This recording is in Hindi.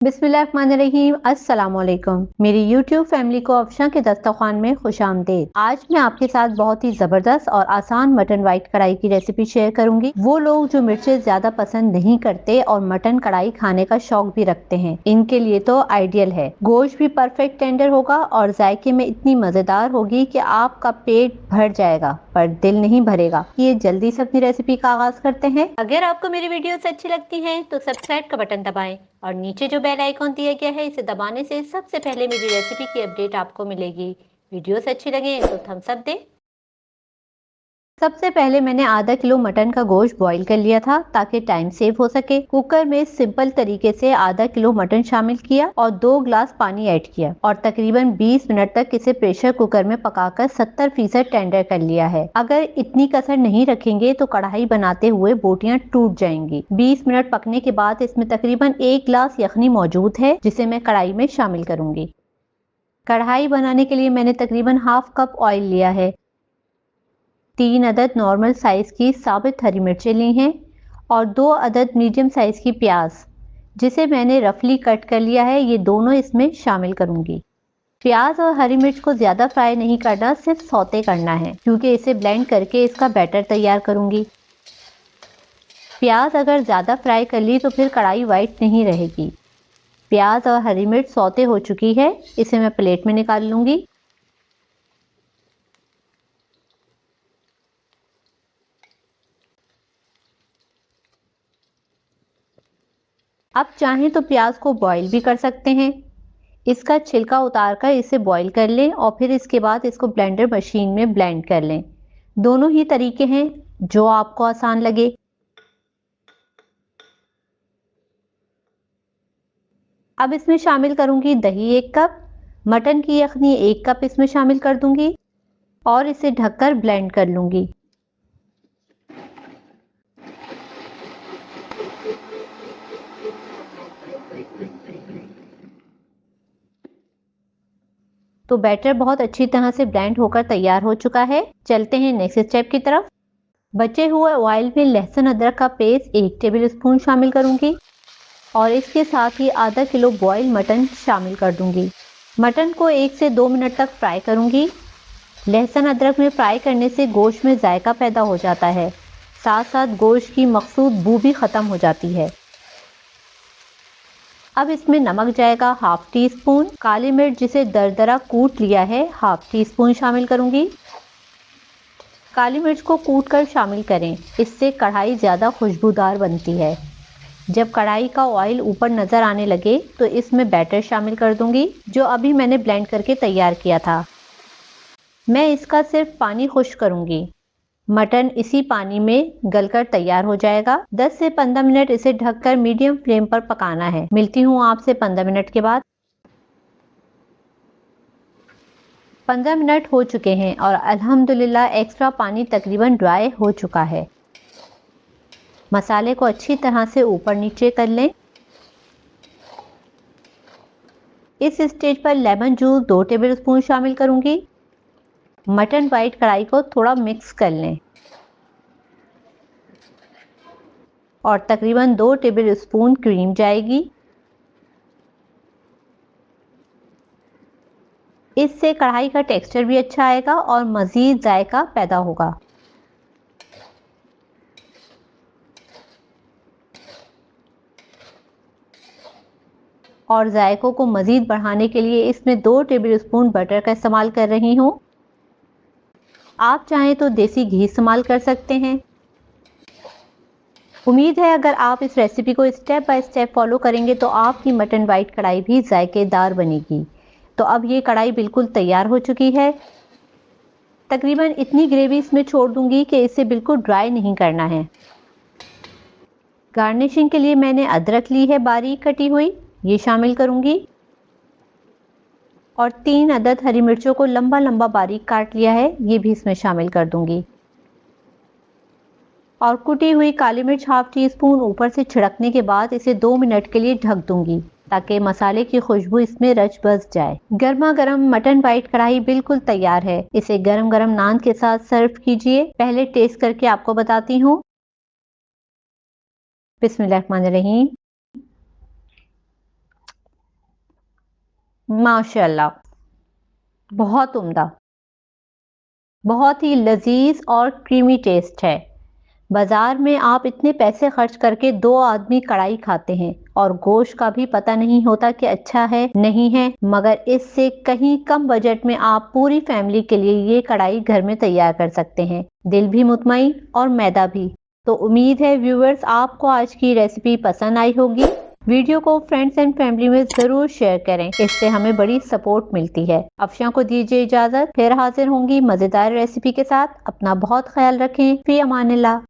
बिस्मिल्लाहिर्रहमानिर्रहीम। अस्सलाम वालेकुम। मेरी YouTube फैमिली को अफशा के दस्तरखान में खुशामदीद। आज मैं आपके साथ बहुत ही ज़बरदस्त और आसान मटन वाइट कढ़ाई की रेसिपी शेयर करूंगी। वो लोग जो मिर्चें ज़्यादा पसंद नहीं करते और मटन कढ़ाई खाने का शौक भी रखते हैं, इनके लिए तो आइडियल है। गोश्त भी परफेक्ट टेंडर होगा और जायके में इतनी मज़ेदार होगी कि आपका पेट भर जाएगा पर दिल नहीं भरेगा। ये जल्दी से अपनी रेसिपी का आगाज करते हैं। अगर आपको मेरी वीडियोस अच्छी लगती हैं तो सब्सक्राइब का बटन दबाएं और नीचे जो बेल आइकॉन दिया गया है इसे दबाने से सबसे पहले मेरी रेसिपी की अपडेट आपको मिलेगी। वीडियोस अच्छी लगे तो थम्स अप दें। सबसे पहले मैंने आधा किलो मटन का गोश्त बॉईल कर लिया था ताकि टाइम सेव हो सके। कुकर में सिंपल तरीके से आधा किलो मटन शामिल किया और 2 ग्लास पानी ऐड किया और तकरीबन 20 मिनट तक इसे प्रेशर कुकर में पकाकर 70% टेंडर कर लिया है। अगर इतनी कसर नहीं रखेंगे तो कढ़ाई बनाते हुए बोटियां टूट जाएंगी। 20 मिनट पकने के बाद इसमें तकरीबन 1 ग्लास यखनी मौजूद है जिसे मैं कढ़ाई में शामिल करूंगी। कढ़ाई बनाने के लिए मैंने तकरीबन हाफ कप ऑयल लिया है। 3 अदद नॉर्मल साइज की साबित हरी मिर्चें ली हैं और 2 अदद मीडियम साइज की प्याज जिसे मैंने रफली कट कर लिया है, ये दोनों इसमें शामिल करूंगी। प्याज और हरी मिर्च को ज्यादा फ्राई नहीं करना, सिर्फ सौते करना है क्योंकि इसे ब्लेंड करके इसका बैटर तैयार करूंगी। प्याज अगर ज्यादा फ्राई कर ली तो फिर कढ़ाई वाइट नहीं रहेगी। प्याज और हरी मिर्च सौते हो चुकी है, इसे मैं प्लेट में निकाल लूंगी। अब चाहें तो प्याज को बॉईल भी कर सकते हैं। इसका छिलका उतारकर इसे बॉईल कर लें और फिर इसके बाद इसको ब्लेंडर मशीन में ब्लेंड कर लें। दोनों ही तरीके हैं, जो आपको आसान लगे। अब इसमें शामिल करूंगी दही 1 कप, मटन की यखनी 1 कप इसमें शामिल कर दूंगी और इसे ढककर ब्लेंड कर लूंगी। तो बैटर बहुत अच्छी तरह से ब्लेंड होकर तैयार हो चुका है। चलते हैं नेक्स्ट स्टेप की तरफ। बचे हुए ऑयल में लहसुन अदरक का पेस्ट 1 टेबल स्पून शामिल करूंगी और इसके साथ ही आधा किलो बॉयल मटन शामिल कर दूंगी। मटन को 1 से 2 मिनट तक फ्राई करूंगी। लहसुन अदरक में फ्राई करने से गोश्त में जायका पैदा हो जाता है, साथ साथ गोश्त की मकसूद बू भी खत्म हो जाती है। अब इसमें नमक जाएगा हाफ टी स्पून, काली मिर्च जिसे दरदरा कूट लिया है हाफ टी स्पून शामिल करूंगी। काली मिर्च को कूट कर शामिल करें, इससे कढ़ाई ज़्यादा खुशबूदार बनती है। जब कढ़ाई का ऑयल ऊपर नज़र आने लगे तो इसमें बैटर शामिल कर दूंगी जो अभी मैंने ब्लेंड करके तैयार किया था। मैं इसका सिर्फ पानी खुश्क करूंगी। मटन इसी पानी में गलकर तैयार हो जाएगा। 10 से 15 मिनट इसे ढककर मीडियम फ्लेम पर पकाना है। मिलती हूँ आपसे 15 मिनट के बाद। 15 मिनट हो चुके हैं और अल्हम्दुलिल्लाह एक्स्ट्रा पानी तकरीबन ड्राई हो चुका है। मसाले को अच्छी तरह से ऊपर नीचे कर लें। इस स्टेज पर लेमन जूस 2 टेबल स्पून शामिल करूंगी। मटन वाइट कढ़ाई को थोड़ा मिक्स कर लें और तकरीबन 2 टेबल स्पून क्रीम जाएगी। इससे कढ़ाई का टेक्सचर भी अच्छा आएगा और मज़ीद जायका पैदा होगा। और जायकों को मज़ीद बढ़ाने के लिए इसमें 2 टेबल स्पून बटर का इस्तेमाल कर रही हूँ। आप चाहें तो देसी घी इस्तेमाल कर सकते हैं। उम्मीद है अगर आप इस रेसिपी को स्टेप बाय स्टेप फॉलो करेंगे तो आपकी मटन वाइट कढ़ाई भी जायकेदार बनेगी। तो अब ये कढ़ाई बिल्कुल तैयार हो चुकी है। तकरीबन इतनी ग्रेवी इसमें छोड़ दूंगी कि इसे बिल्कुल ड्राई नहीं करना है। गार्निशिंग के लिए मैंने अदरक ली है बारीक कटी हुई, ये शामिल करूंगी और 3 अदद हरी मिर्चों को लंबा लंबा बारीक काट लिया है, ये भी इसमें शामिल कर दूंगी और कुटी हुई काली मिर्च हाफ टी स्पून ऊपर से छिड़कने के बाद इसे 2 मिनट के लिए ढक दूंगी ताकि मसाले की खुशबू इसमें रच बस जाए। गर्मा गर्म मटन वाइट कढ़ाई बिल्कुल तैयार है। इसे गरम गरम नान के साथ सर्व कीजिए। पहले टेस्ट करके आपको बताती हूँ। बिस्मिल्लाहिर्रहमानिर्रहीम। माशाल्लाह, बहुत उम्दा, बहुत ही लजीज और क्रीमी टेस्ट है। बाजार में आप इतने पैसे खर्च करके 2 आदमी कढ़ाई खाते हैं और गोश्त का भी पता नहीं होता कि अच्छा है नहीं है, मगर इससे कहीं कम बजट में आप पूरी फैमिली के लिए ये कढ़ाई घर में तैयार कर सकते हैं। दिल भी मुतमईन और मैदा भी। तो उम्मीद है व्यूअर्स आपको आज की रेसिपी पसंद आई होगी। वीडियो को फ्रेंड्स एंड फैमिली में जरूर शेयर करें, इससे हमें बड़ी सपोर्ट मिलती है। अफशा को दीजिए इजाजत, फिर हाजिर होंगी मजेदार रेसिपी के साथ। अपना बहुत ख्याल रखें। फी अमानिल्लाह।